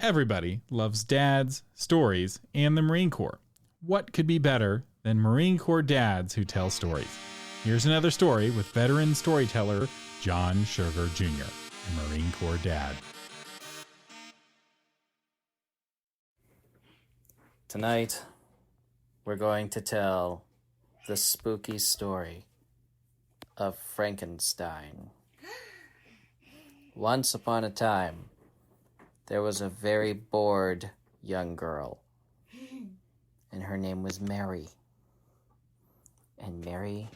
Everybody loves dads, stories, and the Marine Corps. What could be better than Marine Corps dads who tell stories? Here's another story with veteran storyteller John Sugar Jr., a Marine Corps dad. Tonight, we're going to tell the spooky story of Frankenstein. Once upon a time, there was a very bored young girl, and her name was Mary. And Mary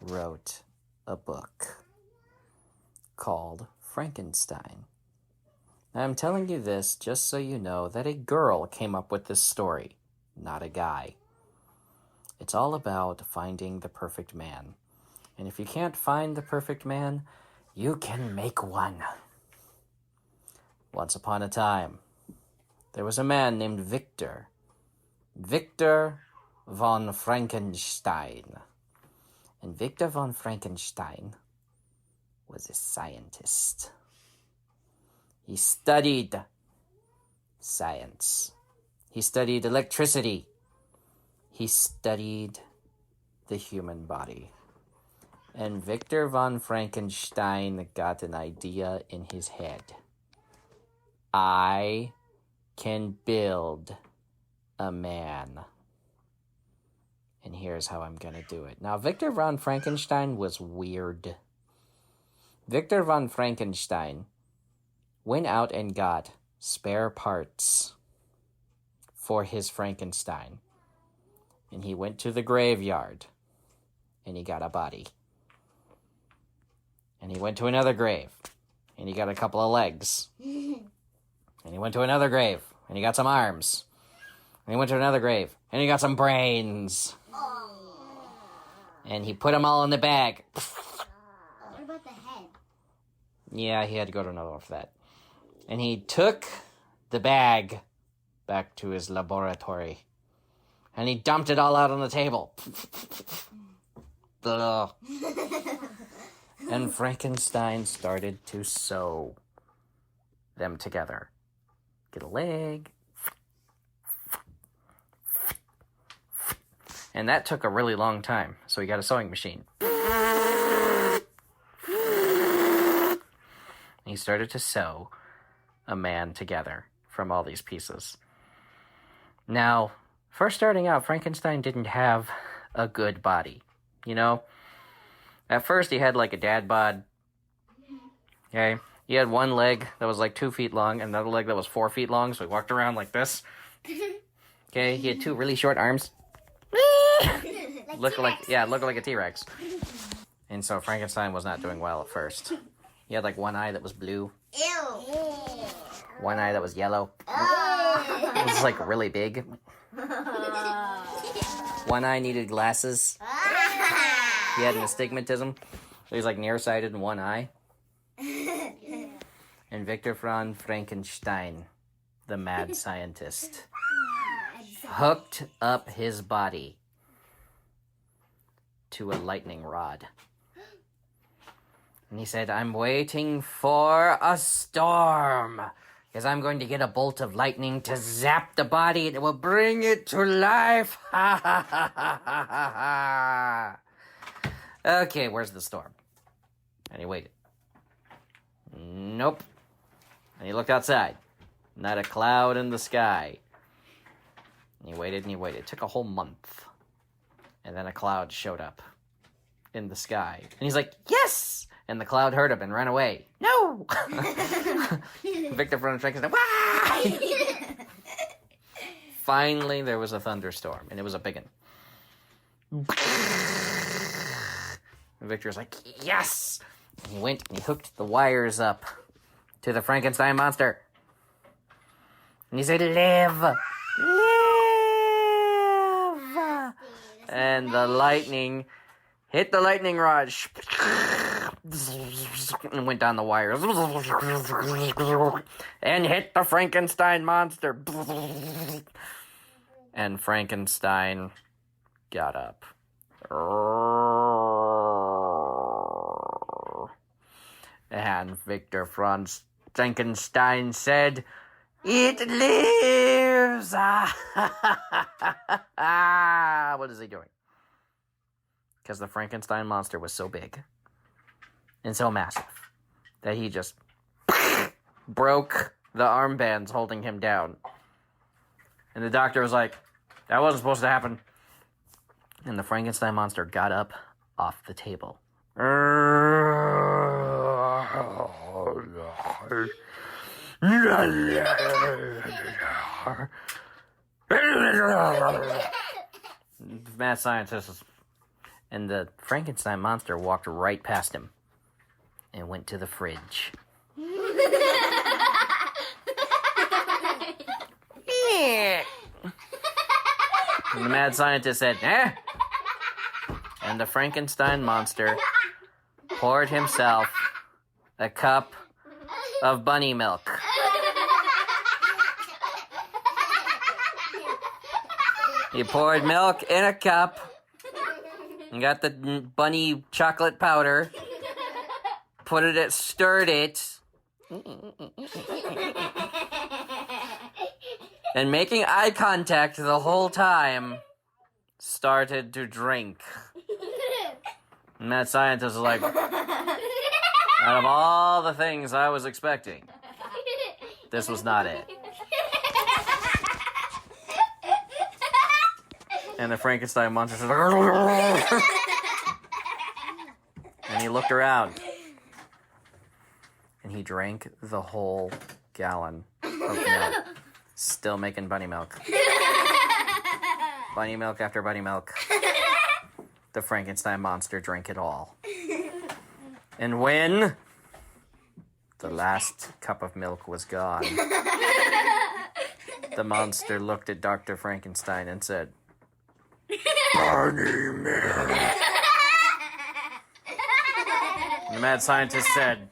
wrote a book called Frankenstein. Now, I'm telling you this just so you know that a girl came up with this story, not a guy. It's all about finding the perfect man. And if you can't find the perfect man, you can make one. Once upon a time, there was a man named Victor von Frankenstein. And Victor von Frankenstein was a scientist. He studied science. He studied electricity. He studied the human body. And Victor von Frankenstein got an idea in his head. I can build a man. And here's how I'm going to do it. Now, Victor von Frankenstein was weird. Victor von Frankenstein went out and got spare parts for his Frankenstein. And he went to the graveyard and he got a body. And he went to another grave and he got a couple of legs. And he went to another grave and he got some arms. And he went to another grave and he got some brains. And he put them all in the bag. What about the head? Yeah, he had to go to another one for that. And he took the bag back to his laboratory. And he dumped it all out on the table. And Frankenstein started to sew them together. Get a leg. And that took a really long time, so he got a sewing machine. And he started to sew a man together from all these pieces. Now, first starting out, Frankenstein didn't have a good body, you know? At first, he had like a dad bod. Okay? He had one leg that was like 2 feet long, and another leg that was 4 feet long, so he walked around like this. Okay? He had two really short arms. Looked like a T-Rex. And so Frankenstein was not doing well at first. He had like one eye that was blue. Ew. One eye that was yellow. It was like really big. One eye needed glasses. He had an astigmatism. So he's like nearsighted in one eye. And Victor von Frankenstein, the mad scientist, hooked up his body to a lightning rod. And he said, I'm waiting for a storm, because I'm going to get a bolt of lightning to zap the body and it will bring it to life. Ha ha ha ha ha ha. Okay, where's the storm? And he waited. Nope. And he looked outside. Not a cloud in the sky. And he waited and he waited. It took a whole month. And then a cloud showed up in the sky. And he's like, yes! And the cloud heard him and ran away. No! Victor von Frankenstein, why? Finally, there was a thunderstorm, and it was a big one. And Victor was like, yes! And he went and he hooked the wires up to the Frankenstein monster. And he said, live! Live! And the lightning hit the lightning rod and went down the wires and hit the Frankenstein monster. And Frankenstein got up. And Victor von Frankenstein said, It lives! What is he doing? Because the Frankenstein monster was so big and so massive that he just broke the armbands holding him down. And the doctor was like, that wasn't supposed to happen. And the Frankenstein monster got up off the table. Mad scientists. And the Frankenstein monster walked right past him and went to the fridge. And the mad scientist said, eh? And the Frankenstein monster poured himself a cup of bunny milk. He poured milk in a cup and got the bunny chocolate powder, stirred it, and making eye contact the whole time, started to drink. And that scientist was like, out of all the things I was expecting, this was not it. And the Frankenstein monster said, and he looked around. And he drank the whole gallon of milk. Still making bunny milk. Bunny milk after bunny milk. The Frankenstein monster drank it all. And when the last cup of milk was gone, the monster looked at Dr. Frankenstein and said, bunny milk. And the mad scientist said,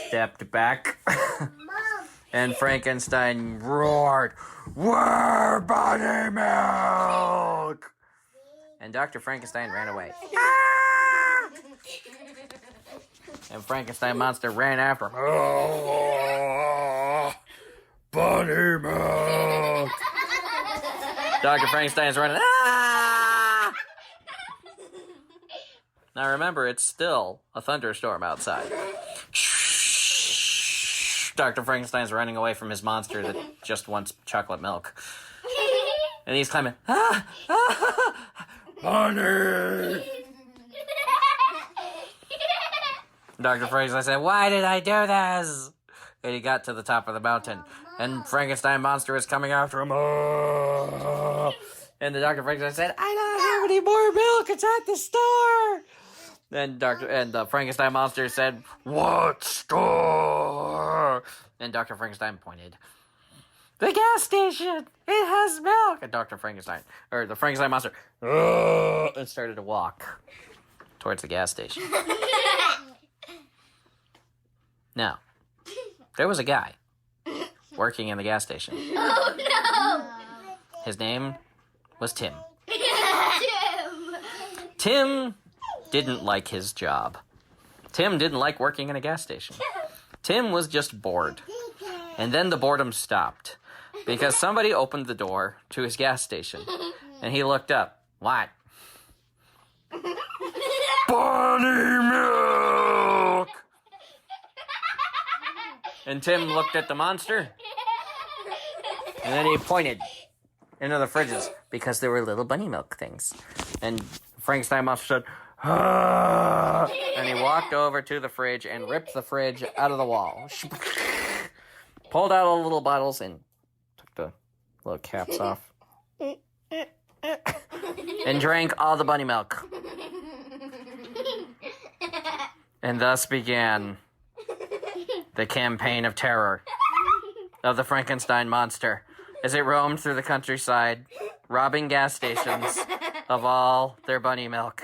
stepped back, and Frankenstein roared, "We're bunny milk!" And Dr. Frankenstein ran away. And Frankenstein monster ran after him. Oh, bunny milk! Dr. Frankenstein's running. Ah! Now remember, it's still a thunderstorm outside. Dr. Frankenstein's running away from his monster that just wants chocolate milk. And he's climbing. Ah! Ah! Honey! Dr. Frankenstein said, why did I do this? And he got to the top of the mountain. And Frankenstein monster is coming after him. Oh! And the Dr. Frankenstein said, I don't have any more milk. It's at the store. And the Frankenstein monster said, what store? And Dr. Frankenstein pointed. The gas station. It has milk. And the Frankenstein monster, and started to walk towards the gas station. Now, there was a guy working in the gas station. Oh, no! His name was Tim. Tim! Tim didn't like his job. Tim didn't like working in a gas station. Tim was just bored. And then the boredom stopped because somebody opened the door to his gas station. And he looked up. What? Bunny milk! And Tim looked at the monster. And then he pointed into the fridges because there were little bunny milk things. And Frankenstein monster said, ah! And he walked over to the fridge and ripped the fridge out of the wall. Pulled out all the little bottles and took the little caps off. And drank all the bunny milk. And thus began the campaign of terror of the Frankenstein monster as it roamed through the countryside, robbing gas stations of all their bunny milk.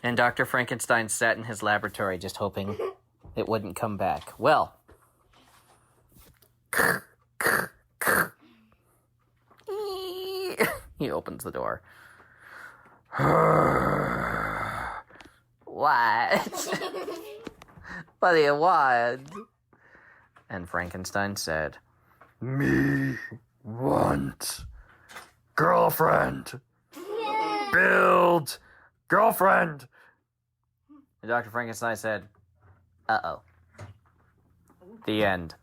And Dr. Frankenstein sat in his laboratory just hoping it wouldn't come back. Well, he opens the door. What? What do you want? And Frankenstein said, Me want girlfriend. Build girlfriend. And Dr. Frankenstein said, Uh-oh. The end.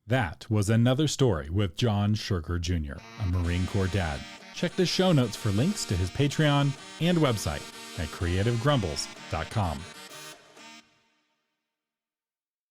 That was another story with John Sugar Jr., a Marine Corps dad. Check the show notes for links to his Patreon and website at creativegrumbles.com.